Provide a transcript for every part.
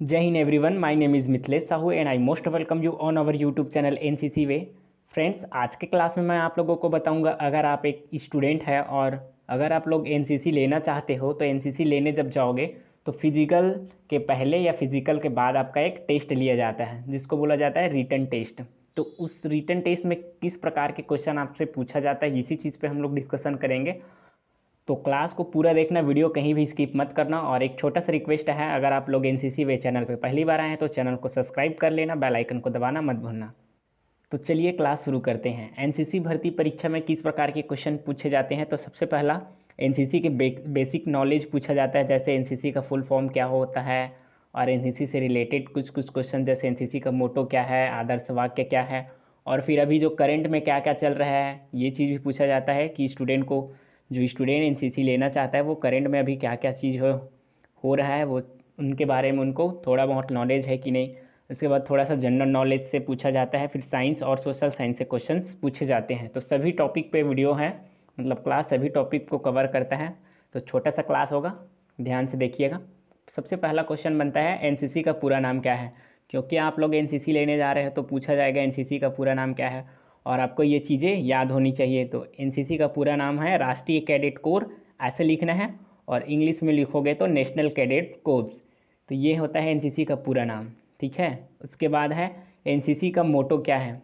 जय Hind everyone, my name is Mithilesh Sahu and I most welcome you on our YouTube channel NCC way. Friends, आज के class में मैं आप लोगों को बताऊंगा, अगर आप एक स्टूडेंट है और अगर आप लोग एनसीसी लेना चाहते हो तो एनसीसी लेने जब जाओगे तो फिजिकल के पहले या फिजिकल के बाद आपका एक टेस्ट लिया जाता है जिसको बोला जाता है रिटन टेस्ट। तो उस रिटन टेस्ट में किस प्रकार के क्वेश्चन आपसे पूछा जाता है, इसी चीज़ पे हम लोग डिस्कशन करेंगे। तो क्लास को पूरा देखना, वीडियो कहीं भी स्किप मत करना। और एक छोटा सा रिक्वेस्ट है, अगर आप लोग एनसीसी वे चैनल पे पहली बार आए हैं तो चैनल को सब्सक्राइब कर लेना, बेल आइकन को दबाना मत भूलना। तो चलिए क्लास शुरू करते हैं। एनसीसी भर्ती परीक्षा में किस प्रकार के क्वेश्चन पूछे जाते हैं। तो सबसे पहला एनसीसी के बेसिक नॉलेज पूछा जाता है, जैसे एनसीसी का फुल फॉर्म क्या होता है और एनसीसी से रिलेटेड कुछ कुछ क्वेश्चन, जैसे एनसीसी का मोटो क्या है, आदर्श वाक्य क्या है, और फिर अभी जो करंट में क्या क्या चल रहा है ये चीज़ भी पूछा जाता है कि स्टूडेंट को, जो स्टूडेंट एनसीसी लेना चाहता है वो करंट में अभी क्या क्या चीज़ हो रहा है, वो उनके बारे में उनको थोड़ा बहुत नॉलेज है कि नहीं। उसके बाद थोड़ा सा जनरल नॉलेज से पूछा जाता है, फिर साइंस और सोशल साइंस से क्वेश्चंस पूछे जाते हैं। तो सभी टॉपिक पे वीडियो है, मतलब क्लास सभी टॉपिक को कवर करता है। तो छोटा सा क्लास होगा, ध्यान से देखिएगा। सबसे पहला क्वेश्चन बनता है, एनसीसी का पूरा नाम क्या है। क्योंकि आप लोग एनसीसी लेने जा रहे हो तो पूछा जाएगा एनसीसी का पूरा नाम क्या है, और आपको ये चीज़ें याद होनी चाहिए। तो एनसीसी का पूरा नाम है राष्ट्रीय कैडेट कोर, ऐसे लिखना है, और इंग्लिश में लिखोगे तो नेशनल कैडेट कोर्प्स। तो ये होता है एनसीसी का पूरा नाम, ठीक है। उसके बाद है एनसीसी का मोटो क्या है।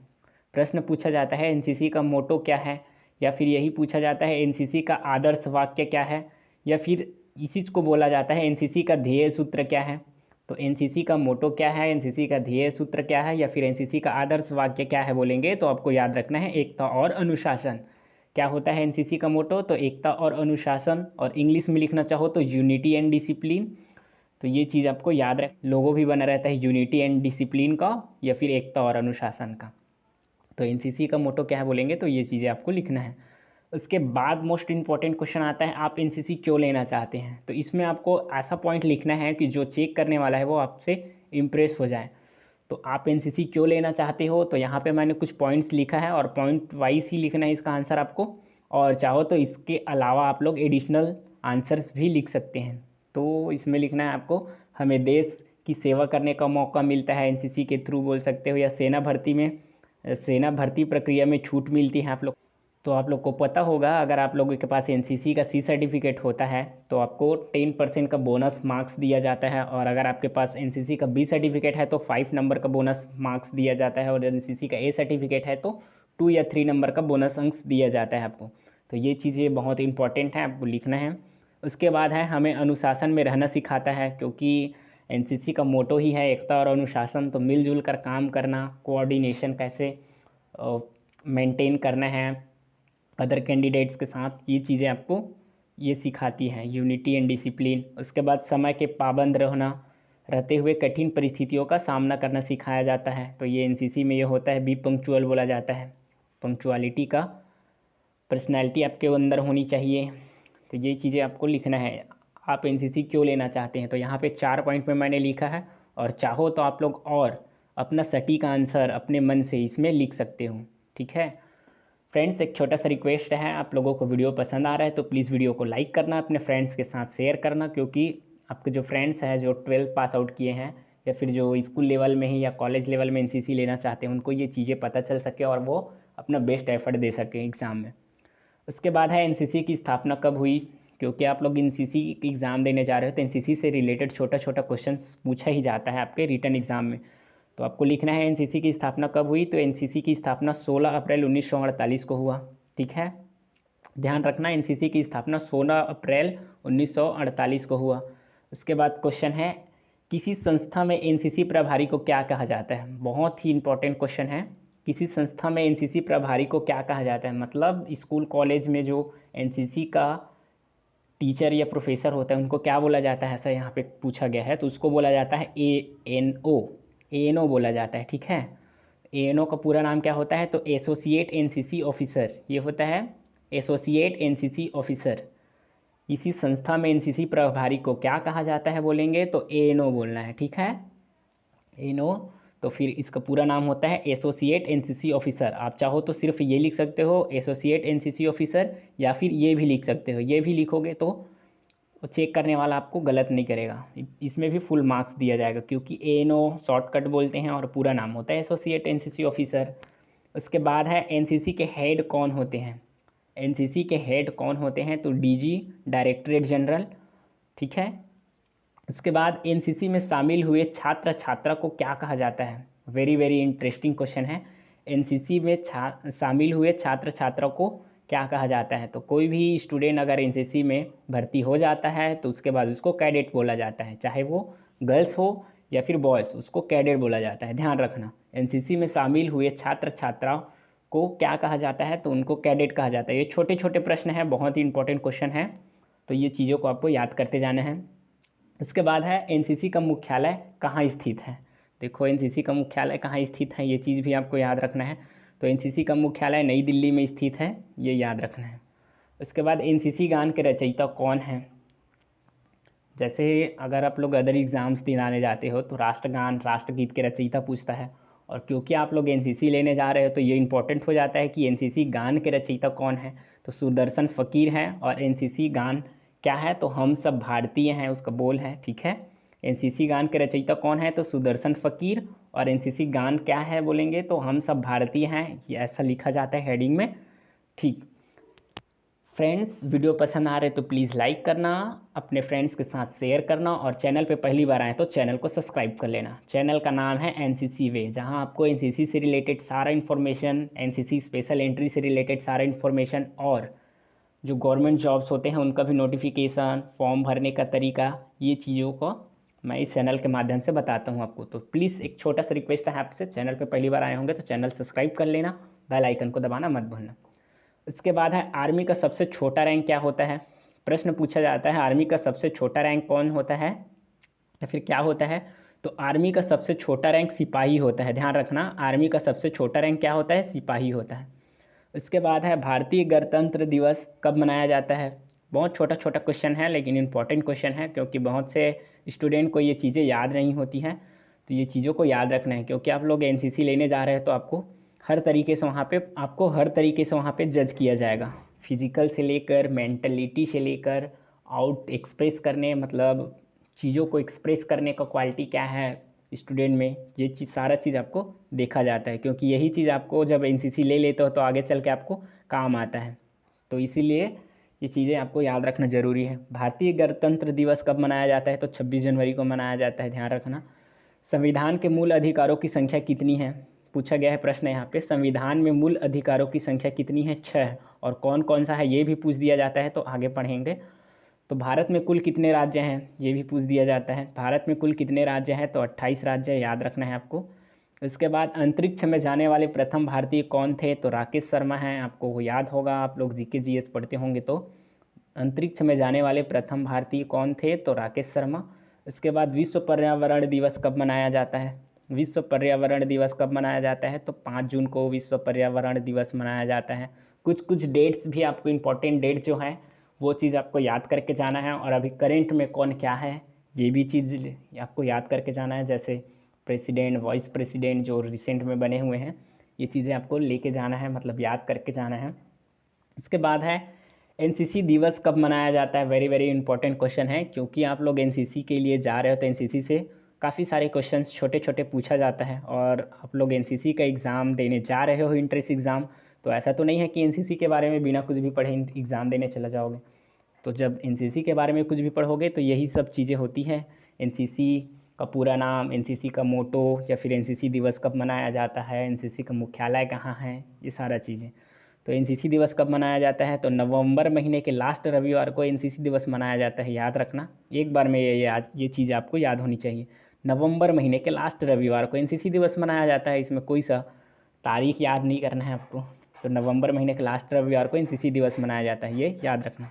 प्रश्न पूछा जाता है एनसीसी का मोटो क्या है, या फिर यही पूछा जाता है एनसीसी का आदर्श वाक्य क्या है, या फिर इसी को बोला जाता है एनसीसी का ध्येय सूत्र क्या है। तो एनसीसी का मोटो क्या है, एनसीसी का ध्येय सूत्र क्या है, या फिर एनसीसी का आदर्श वाक्य क्या है बोलेंगे तो आपको याद रखना है एकता और अनुशासन। क्या होता है एनसीसी का मोटो, तो एकता और अनुशासन, और इंग्लिश में लिखना चाहो तो यूनिटी एंड डिसिप्लिन। तो ये चीज़ आपको याद रख, लोगो भी बना रहता है यूनिटी एंड डिसिप्लिन का या फिर एकता और अनुशासन का। तो एनसीसी का मोटो क्या है बोलेंगे तो ये चीज़ें आपको लिखना है। उसके बाद मोस्ट इंपॉर्टेंट क्वेश्चन आता है, आप एनसीसी क्यों लेना चाहते हैं। तो इसमें आपको ऐसा पॉइंट लिखना है कि जो चेक करने वाला है वो आपसे इम्प्रेस हो जाए। तो आप एनसीसी क्यों लेना चाहते हो, तो यहाँ पे मैंने कुछ पॉइंट्स लिखा है और पॉइंट वाइज ही लिखना है इसका आंसर आपको। और चाहो तो इसके अलावा आप लोग एडिशनल आंसर्स भी लिख सकते हैं। तो इसमें लिखना है आपको, हमें देश की सेवा करने का मौका मिलता है एनसीसी के थ्रू बोल सकते हो, या सेना भर्ती प्रक्रिया में छूट मिलती है आप लोग। तो आप लोग को पता होगा, अगर आप लोगों के पास एनसीसी का सी सर्टिफिकेट होता है तो आपको 10% का बोनस मार्क्स दिया जाता है, और अगर आपके पास एनसीसी का बी सर्टिफिकेट है तो 5 नंबर का बोनस मार्क्स दिया जाता है, और एनसीसी का ए सर्टिफिकेट है तो 2 या 3 नंबर का बोनस अंक दिया जाता है आपको। तो ये चीज़ें बहुत इंपॉर्टेंट हैं, आपको लिखना है। उसके बाद है, हमें अनुशासन में रहना सिखाता है, क्योंकि एनसीसी का मोटो ही है एकता और अनुशासन। तो मिलजुल कर काम करना, कोऑर्डिनेशन कैसे मेंटेन करना है अदर कैंडिडेट्स के साथ, ये चीज़ें आपको ये सिखाती हैं, यूनिटी एंड डिसिप्लिन। उसके बाद समय के पाबंद रहते हुए कठिन परिस्थितियों का सामना करना सिखाया जाता है। तो ये एनसीसी में ये होता है, बी पंक्चुअल बोला जाता है, पंक्चुअलिटी का पर्सनैलिटी आपके अंदर होनी चाहिए। तो ये चीज़ें आपको लिखना है। आप एनसीसी क्यों लेना चाहते हैं, तो यहाँ पे 4 पॉइंट में मैंने लिखा है, और चाहो तो आप लोग और अपना सटीक आंसर अपने मन से इसमें लिख सकते हो, ठीक है। फ्रेंड्स, एक छोटा सा रिक्वेस्ट है, आप लोगों को वीडियो पसंद आ रहा है तो प्लीज़ वीडियो को लाइक करना, अपने फ्रेंड्स के साथ शेयर करना, क्योंकि आपके जो फ्रेंड्स हैं जो 12th पास आउट किए हैं या फिर जो स्कूल लेवल में ही या कॉलेज लेवल में एनसीसी लेना चाहते हैं, उनको ये चीज़ें पता चल सके और वो अपना बेस्ट एफर्ट दे सकें एग्ज़ाम में। उसके बाद है, एनसीसी की स्थापना कब हुई। क्योंकि आप लोग एनसीसी एग्ज़ाम देने जा रहे हो तो एनसीसी से रिलेटेड छोटा छोटा क्वेश्चन पूछा ही जाता है आपके रिटन एग्ज़ाम में। तो आपको लिखना है एनसीसी की स्थापना कब हुई। तो एनसीसी की स्थापना 16 अप्रैल 1948 को हुआ, ठीक है। ध्यान रखना, एनसीसी की स्थापना 16 अप्रैल 1948 को हुआ। उसके बाद क्वेश्चन है, किसी संस्था में एनसीसी प्रभारी को क्या कहा जाता है। बहुत ही इंपॉर्टेंट क्वेश्चन है, किसी संस्था में एनसीसी प्रभारी को क्या कहा जाता है। मतलब स्कूल कॉलेज में जो एनसीसी का टीचर या प्रोफेसर होता है उनको क्या बोला जाता है, ऐसा यहाँ पे पूछा गया है। तो उसको बोला जाता है एएनओ, एएनओ बोला जाता है, ठीक है। एएनओ का पूरा नाम क्या होता है, तो एसोसिएट एनसीसी ऑफिसर, ये होता है एसोसिएट एनसीसी ऑफिसर। इसी संस्था में एनसीसी प्रभारी को क्या कहा जाता है बोलेंगे तो एएनओ बोलना है, ठीक है, एएनओ। तो फिर इसका पूरा नाम होता है एसोसिएट एनसीसी ऑफिसर। आप चाहो तो सिर्फ ये लिख सकते हो एसोसिएट एनसीसी ऑफिसर, या फिर ये भी लिख सकते हो, ये भी लिखोगे तो और चेक करने वाला आपको गलत नहीं करेगा। इसमें भी फुल मार्क्स दिया जाएगा, क्योंकि ANO शॉर्टकट बोलते हैं और पूरा नाम होता है एसोसिएट NCC ऑफिसर। उसके बाद है NCC के हेड कौन होते हैं। NCC के हेड कौन होते हैं, तो DG, डायरेक्टरेट जनरल, ठीक है। उसके बाद NCC में शामिल हुए छात्र छात्रा को क्या कहा जाता है। वेरी वेरी इंटरेस्टिंग क्वेश्चन है। NCC में शामिल हुए छात्र छात्रा को क्या कहा जाता है। तो कोई भी स्टूडेंट अगर NCC में भर्ती हो जाता है तो उसके बाद उसको कैडेट बोला जाता है, चाहे वो गर्ल्स हो या फिर बॉयज़, उसको कैडेट बोला जाता है। ध्यान रखना, NCC में शामिल हुए छात्र छात्राओं को क्या कहा जाता है, तो उनको कैडेट कहा जाता है। ये छोटे छोटे प्रश्न हैं, बहुत ही इंपॉर्टेंट क्वेश्चन है, तो ये चीज़ों को आपको याद करते जाना है। इसके बाद है NCC का मुख्यालय कहाँ स्थित है। देखो NCC का मुख्यालय कहाँ स्थित है, ये चीज़ भी आपको याद रखना है। तो NCC का मुख्यालय नई दिल्ली में स्थित है, ये याद रखना है। उसके बाद NCC गान के रचयिता कौन हैं। जैसे अगर आप लोग अदर एग्ज़ाम्स दिलाने जाते हो तो राष्ट्रगान राष्ट्रगीत के रचयिता पूछता है, और क्योंकि आप लोग NCC लेने जा रहे हो तो ये इंपॉर्टेंट हो जाता है कि NCC गान के रचयिता कौन है। तो सुदर्शन फ़कीर हैं, और NCC गान क्या है, तो हम सब भारतीय हैं, उसका बोल है, ठीक है। NCC गान के रचयिता कौन है, तो सुदर्शन फ़कीर। और NCC गान क्या है बोलेंगे तो हम सब भारतीय हैं, ये ऐसा लिखा जाता है हेडिंग में, ठीक। फ्रेंड्स, वीडियो पसंद आ रहे तो प्लीज़ लाइक करना, अपने फ्रेंड्स के साथ शेयर करना, और चैनल पे पहली बार आए तो चैनल को सब्सक्राइब कर लेना। चैनल का नाम है NCC वे, जहां आपको NCC से रिलेटेड सारा इन्फॉर्मेशन, NCC स्पेशल एंट्री से रिलेटेड सारा इन्फॉर्मेशन, और जो गवर्नमेंट जॉब्स होते हैं उनका भी नोटिफिकेशन, फॉर्म भरने का तरीका, ये चीज़ों को मैं इस चैनल के माध्यम से बताता हूँ आपको। तो प्लीज़ एक छोटा सा रिक्वेस्ट है आपसे, चैनल पर पहली बार आए होंगे तो चैनल सब्सक्राइब कर लेना, बेल आइकन को दबाना मत भूलना। इसके बाद है आर्मी का सबसे छोटा रैंक क्या होता है। प्रश्न पूछा जाता है आर्मी का सबसे छोटा रैंक कौन होता है या फिर क्या होता है। तो आर्मी का सबसे छोटा रैंक सिपाही होता है। ध्यान रखना, आर्मी का सबसे छोटा रैंक क्या होता है, सिपाही होता है। इसके बाद है भारतीय गणतंत्र दिवस कब मनाया जाता है। बहुत छोटा छोटा क्वेश्चन है लेकिन इंपॉर्टेंट क्वेश्चन है, क्योंकि बहुत से स्टूडेंट को ये चीज़ें याद नहीं होती हैं। तो ये चीज़ों को याद रखना है, क्योंकि आप लोग NCC लेने जा रहे हैं तो आपको हर तरीके से वहाँ पे जज किया जाएगा। फिजिकल से लेकर मेंटलिटी से लेकर आउट एक्सप्रेस करने, मतलब चीज़ों को एक्सप्रेस करने का क्वालिटी क्या है स्टूडेंट में, ये चीज़ सारा चीज़ आपको देखा जाता है, क्योंकि यही चीज़ आपको जब NCC ले लेते हो तो आगे चल के आपको काम आता है। तो इसीलिए ये चीज़ें आपको याद रखना ज़रूरी है। भारतीय गणतंत्र दिवस कब मनाया जाता है, तो 26 जनवरी को मनाया जाता है, ध्यान रखना। संविधान के मूल अधिकारों की संख्या कितनी है, पूछा गया है प्रश्न यहाँ पे। संविधान में मूल अधिकारों की संख्या कितनी है, 6। और कौन कौन सा है ये भी पूछ दिया जाता है, तो आगे पढ़ेंगे। तो भारत में कुल कितने राज्य हैं, ये भी पूछ दिया जाता है। भारत में कुल कितने राज्य हैं, तो 28 राज्य, याद रखना है आपको। उसके बाद अंतरिक्ष में जाने वाले प्रथम भारतीय कौन थे, तो राकेश शर्मा हैं, आपको वो याद होगा, आप लोग GK GS पढ़ते होंगे। तो अंतरिक्ष में जाने वाले प्रथम भारतीय कौन थे, तो राकेश शर्मा। उसके बाद विश्व पर्यावरण दिवस कब मनाया जाता है। विश्व पर्यावरण दिवस कब मनाया जाता है, तो 5 जून को विश्व पर्यावरण दिवस मनाया जाता है। कुछ कुछ डेट्स भी आपको इंपॉर्टेंट डेट जो हैं वो चीज़ आपको याद करके जाना है, और अभी करेंट में कौन क्या है ये भी चीज़ आपको याद करके जाना है। जैसे प्रेसिडेंट, वाइस प्रेसिडेंट जो रिसेंट में बने हुए हैं, ये चीज़ें आपको लेके जाना है, मतलब याद करके जाना है। इसके बाद है NCC दिवस कब मनाया जाता है। वेरी वेरी इंपॉर्टेंट क्वेश्चन है, क्योंकि आप लोग NCC के लिए जा रहे हो तो NCC से काफ़ी सारे क्वेश्चंस छोटे छोटे पूछा जाता है, और आप लोग NCC का एग्ज़ाम देने जा रहे हो, इंट्रेंस एग्ज़ाम। तो ऐसा तो नहीं है कि NCC के बारे में बिना कुछ भी पढ़े एग्ज़ाम देने चला जाओगे। तो जब NCC के बारे में कुछ भी पढ़ोगे तो यही सब चीज़ें होती हैं। NCC का पूरा नाम, NCC का मोटो, या फिर NCC दिवस कब मनाया जाता है, NCC का मुख्यालय कहाँ है, ये सारा चीज़ें। तो NCC दिवस कब मनाया जाता है, तो नवंबर महीने के लास्ट रविवार को NCC दिवस मनाया जाता है, याद रखना। एक बार में ये चीज़ आपको याद होनी चाहिए। नवंबर महीने के लास्ट रविवार को NCC दिवस मनाया जाता है, इसमें कोई सा तारीख याद नहीं करना है आपको। तो नवंबर महीने के लास्ट रविवार को NCC दिवस मनाया जाता है, ये याद रखना।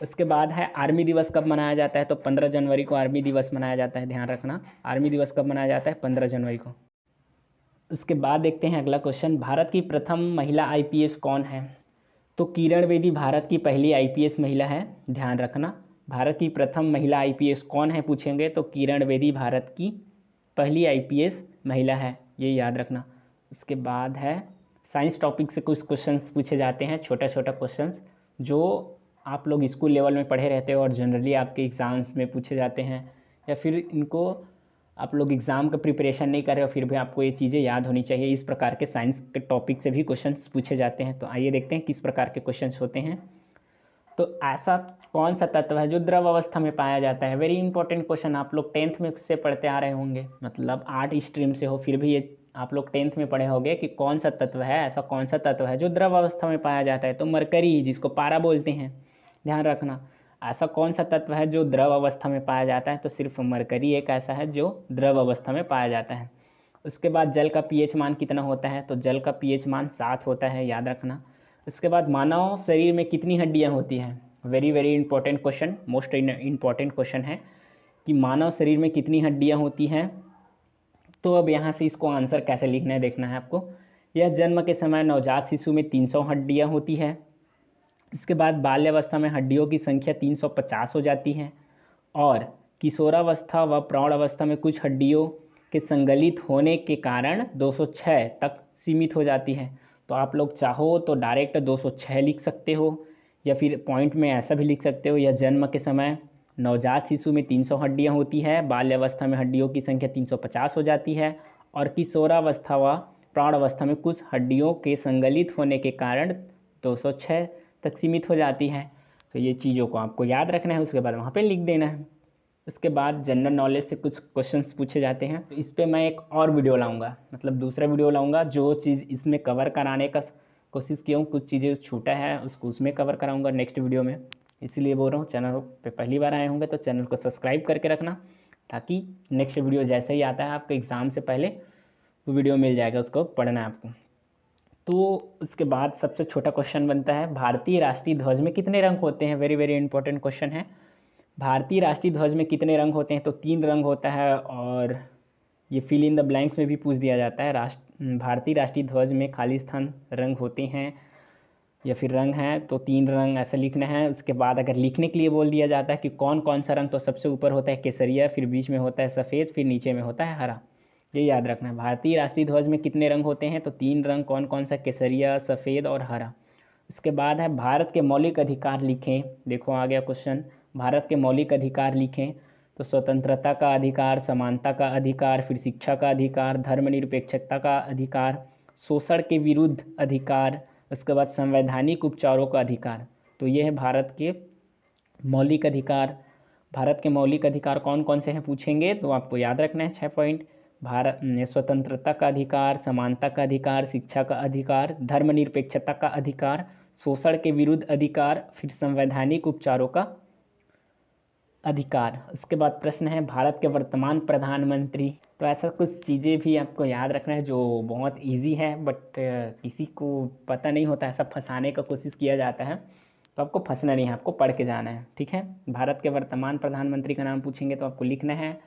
उसके बाद है आर्मी दिवस कब मनाया जाता है, तो 15 जनवरी को आर्मी दिवस मनाया जाता है, ध्यान रखना। आर्मी दिवस कब मनाया जाता है, 15 जनवरी को। उसके बाद देखते हैं अगला क्वेश्चन, भारत की प्रथम महिला IPS कौन है। तो किरण बेदी भारत की पहली IPS महिला है, ध्यान रखना। भारत की प्रथम महिला IPS कौन है पूछेंगे, तो किरण बेदी भारत की पहली IPS महिला है, ये याद रखना। उसके बाद है साइंस टॉपिक से कुछ क्वेश्चंस पूछे जाते हैं, छोटा छोटा क्वेश्चंस जो आप लोग स्कूल लेवल में पढ़े रहते हो और जनरली आपके एग्ज़ाम्स में पूछे जाते हैं, या फिर इनको आप लोग एग्ज़ाम का प्रिपरेशन नहीं कर रहे हो फिर भी आपको ये चीज़ें याद होनी चाहिए। इस प्रकार के साइंस के टॉपिक से भी क्वेश्चंस पूछे जाते हैं। तो आइए देखते हैं किस प्रकार के क्वेश्चंस होते हैं। तो ऐसा कौन सा तत्व है जो द्रव अवस्था में पाया जाता है? वेरी इंपॉर्टेंट क्वेश्चन, आप लोग 10th में से पढ़ते आ रहे होंगे, मतलब आर्ट स्ट्रीम से हो फिर भी ये आप लोग 10th में पढ़े होंगे कि कौन सा तत्व है, ऐसा कौन सा तत्व है जो द्रव अवस्था में पाया जाता है। तो मरकरी, जिसको पारा बोलते हैं, ध्यान रखना। ऐसा कौन सा तत्व है जो द्रव अवस्था में पाया जाता है? तो सिर्फ मरकरी एक ऐसा है जो द्रव अवस्था में पाया जाता है। उसके बाद जल का पीएच मान कितना होता है? तो जल का पीएच मान 7 होता है, याद रखना। उसके बाद मानव शरीर में कितनी हड्डियां होती हैं? Very very important question, most important question है कि मानव शरीर में कितनी हड्डियां होती हैं। तो अब यहाँ से इसको आंसर कैसे लिखना है देखना है आपको। यह जन्म के समय नवजात शिशु में 300 हड्डियां होती है। इसके बाद बाल्यावस्था में हड्डियों की संख्या 350 हो जाती है, और किशोरावस्था व प्रौढ़ावस्था में कुछ हड्डियों के संगलित होने के कारण 206 तक सीमित हो जाती है। तो आप लोग चाहो तो डायरेक्ट 206 लिख सकते हो, या फिर पॉइंट में ऐसा भी लिख सकते हो, यह जन्म के समय नवजात शिशु में 300 हड्डियां होती है, बाल्यावस्था में हड्डियों की संख्या 350 हो जाती है, और किशोरावस्था व प्रौढ़ावस्था में कुछ हड्डियों के संगलित होने के कारण 206 तक सीमित हो जाती है। तो ये चीज़ों को आपको याद रखना है, उसके बाद वहाँ पे लिख देना है। उसके बाद जनरल नॉलेज से कुछ क्वेश्चंस पूछे जाते हैं। तो इस पर मैं एक और वीडियो लाऊंगा, मतलब दूसरा वीडियो लाऊंगा, जो चीज़ इसमें कवर कराने का कोशिश किया हूँ, कुछ चीज़ें छूटा है उसको उसमें कवर कराऊंगा नेक्स्ट वीडियो में। इसलिए बोल रहा हूँ, चैनल पे पहली बार आए होंगे तो चैनल को सब्सक्राइब करके रखना, ताकि नेक्स्ट वीडियो जैसे ही आता है आपके एग्ज़ाम से पहले वो वीडियो मिल जाएगा, उसको पढ़ना है आपको। तो उसके बाद सबसे छोटा क्वेश्चन बनता है, भारतीय राष्ट्रीय ध्वज में कितने रंग होते हैं? वेरी वेरी इंपॉर्टेंट क्वेश्चन है। भारतीय राष्ट्रीय ध्वज में कितने रंग होते हैं? तो 3 रंग होता है, और ये फिल इन द ब्लैंक्स में भी पूछ दिया जाता है। भारतीय राष्ट्रीय ध्वज में खाली स्थान रंग होते हैं या फिर रंग हैं, तो 3 रंग ऐसा लिखना है। उसके बाद अगर लिखने के लिए बोल दिया जाता है कि कौन कौन सा रंग, तो सबसे ऊपर होता है केसरिया, फिर बीच में होता है सफ़ेद, फिर नीचे में होता है हरा। ये याद रखना है। भारतीय राष्ट्रीय ध्वज में कितने रंग होते हैं? तो 3 रंग, कौन कौन सा? केसरिया, सफ़ेद और हरा। उसके बाद है भारत के मौलिक अधिकार लिखें। देखो आ गया क्वेश्चन, भारत के मौलिक अधिकार लिखें। तो स्वतंत्रता का अधिकार, समानता का अधिकार, फिर शिक्षा का अधिकार, धर्मनिरपेक्षता का अधिकार, शोषण के विरुद्ध अधिकार, उसके बाद संवैधानिक उपचारों का अधिकार। तो ये है भारत के मौलिक अधिकार। भारत के मौलिक अधिकार कौन कौन से हैं पूछेंगे तो आपको याद रखना है 6 पॉइंट। भारत में स्वतंत्रता का अधिकार, समानता का अधिकार, शिक्षा का अधिकार, धर्मनिरपेक्षता का अधिकार, शोषण के विरुद्ध अधिकार, फिर संवैधानिक उपचारों का अधिकार। उसके बाद प्रश्न है भारत के वर्तमान प्रधानमंत्री। तो ऐसा कुछ चीज़ें भी आपको याद रखना है जो बहुत इजी है, बट किसी को पता नहीं होता, ऐसा फंसाने का कोशिश किया जाता है। तो आपको फंसना नहीं है, आपको पढ़ के जाना है, ठीक है। भारत के वर्तमान प्रधानमंत्री का नाम पूछेंगे तो आपको लिखना है।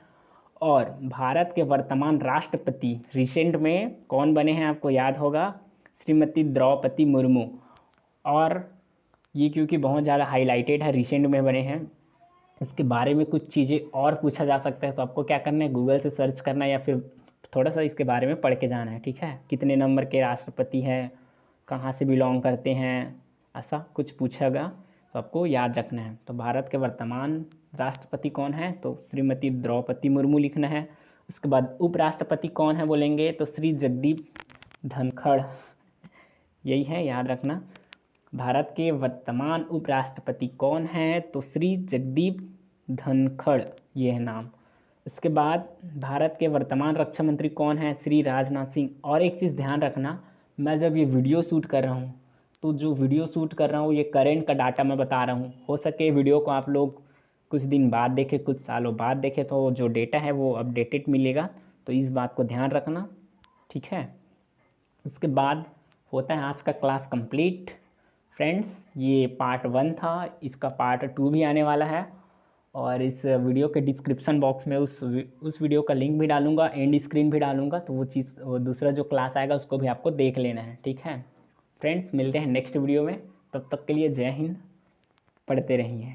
और भारत के वर्तमान राष्ट्रपति रिसेंट में कौन बने हैं आपको याद होगा, श्रीमती द्रौपदी मुर्मू। और ये क्योंकि बहुत ज़्यादा हाईलाइटेड है, रिसेंट में बने हैं, इसके बारे में कुछ चीज़ें और पूछा जा सकता है। तो आपको क्या करना है, गूगल से सर्च करना है या फिर थोड़ा सा इसके बारे में पढ़ के जाना है, ठीक है। कितने नंबर के राष्ट्रपति हैं, कहाँ से बिलोंग करते हैं, ऐसा कुछ पूछेगा तो आपको याद रखना है। तो भारत के वर्तमान राष्ट्रपति कौन है, तो श्रीमती द्रौपदी मुर्मू लिखना है। उसके बाद उपराष्ट्रपति कौन है बोलेंगे तो श्री जगदीप धनखड़, यही है, याद रखना। भारत के वर्तमान उपराष्ट्रपति कौन है तो श्री जगदीप धनखड़, ये है नाम। उसके बाद भारत के वर्तमान रक्षा मंत्री कौन है, श्री राजनाथ सिंह। और एक चीज़ ध्यान रखना, मैं जब ये वीडियो शूट कर रहा हूँ तो जो वीडियो शूट कर रहा हूँ ये करेंट का डाटा मैं बता रहा हूँ। हो सके वीडियो को आप लोग कुछ दिन बाद देखें, कुछ सालों बाद देखें, तो जो डेटा है वो अपडेटेड मिलेगा। तो इस बात को ध्यान रखना, ठीक है। उसके बाद होता है आज का क्लास कंप्लीट। फ्रेंड्स, ये पार्ट 1 था, इसका पार्ट 2 भी आने वाला है। और इस वीडियो के डिस्क्रिप्शन बॉक्स में उस वीडियो का लिंक भी डालूंगा, एंड स्क्रीन भी डालूंगा। तो वो दूसरा जो क्लास आएगा उसको भी आपको देख लेना है, ठीक है। फ्रेंड्स, मिलते हैं नेक्स्ट वीडियो में, तब तक के लिए जय हिंद, पढ़ते रहिए।